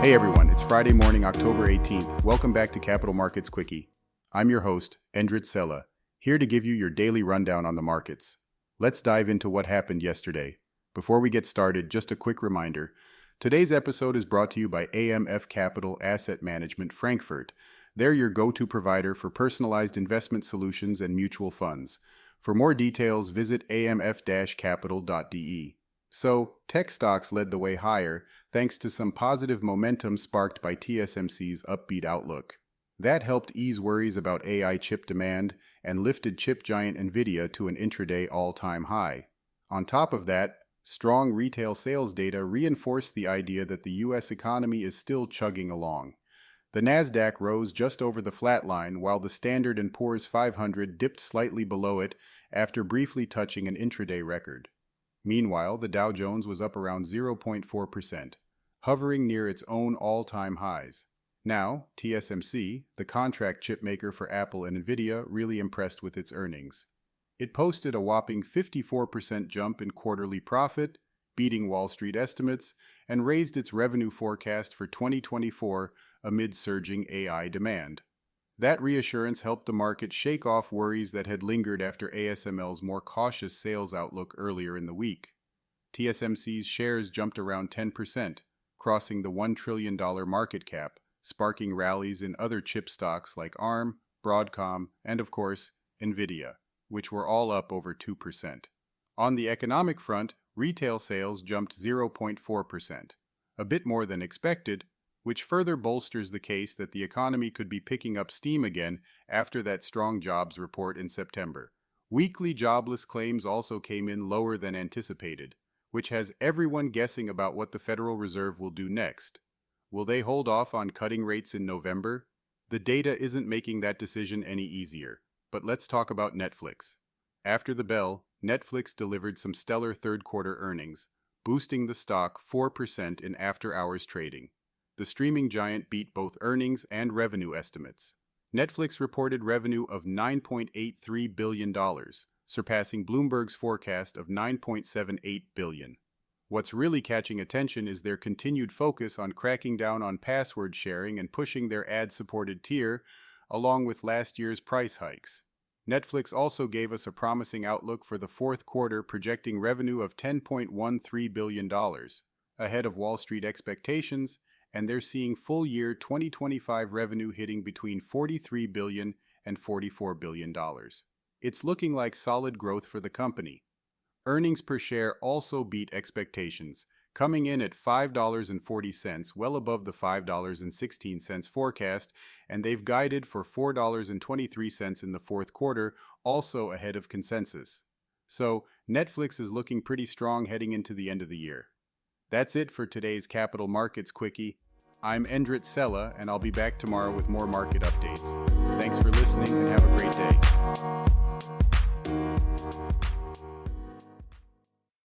Hey everyone, it's Friday morning, October 18th. Welcome back to Capital Markets Quickie. I'm your host, Endrit Sella, here to give you your daily rundown on the markets. Let's dive into what happened yesterday. Before we get started, just a quick reminder. Today's episode is brought to you by AMF Capital Asset Management Frankfurt. They're your go-to provider for personalized investment solutions and mutual funds. For more details, visit amf-capital.de. So, tech stocks led the way higher, thanks to some positive momentum sparked by TSMC's upbeat outlook. That helped ease worries about AI chip demand and lifted chip giant Nvidia to an intraday all-time high. On top of that, strong retail sales data reinforced the idea that the U.S. economy is still chugging along. The Nasdaq rose just over the flat line, while the Standard & Poor's 500 dipped slightly below it after briefly touching an intraday record. Meanwhile, the Dow Jones was up around 0.4%, hovering near its own all-time highs. Now, TSMC, the contract chip maker for Apple and Nvidia, really impressed with its earnings. It posted a whopping 54% jump in quarterly profit, beating Wall Street estimates, and raised its revenue forecast for 2024 amid surging AI demand. That reassurance helped the market shake off worries that had lingered after ASML's more cautious sales outlook earlier in the week. TSMC's shares jumped around 10%, crossing the $1 trillion market cap, sparking rallies in other chip stocks like ARM, Broadcom, and of course, Nvidia, which were all up over 2%. On the economic front, retail sales jumped 0.4%, a bit more than expected, which further bolsters the case that the economy could be picking up steam again after that strong jobs report in September. Weekly jobless claims also came in lower than anticipated, which has everyone guessing about what the Federal Reserve will do next. Will they hold off on cutting rates in November? The data isn't making that decision any easier. But let's talk about Netflix. After the bell, Netflix delivered some stellar third-quarter earnings, boosting the stock 4% in after-hours trading. The streaming giant beat both earnings and revenue estimates. Netflix reported revenue of $9.83 billion, surpassing Bloomberg's forecast of $9.78 billion. What's really catching attention is their continued focus on cracking down on password sharing and pushing their ad-supported tier, along with last year's price hikes. Netflix also gave us a promising outlook for the fourth quarter, projecting revenue of $10.13 billion, ahead of Wall Street expectations, and they're seeing full-year 2025 revenue hitting between $43 billion and $44 billion. It's looking like solid growth for the company. Earnings per share also beat expectations, coming in at $5.40, well above the $5.16 forecast, and they've guided for $4.23 in the fourth quarter, also ahead of consensus. So, Netflix is looking pretty strong heading into the end of the year. That's it for today's Capital Markets Quickie. I'm Endrit Sella, and I'll be back tomorrow with more market updates. Thanks for listening, and have a great day.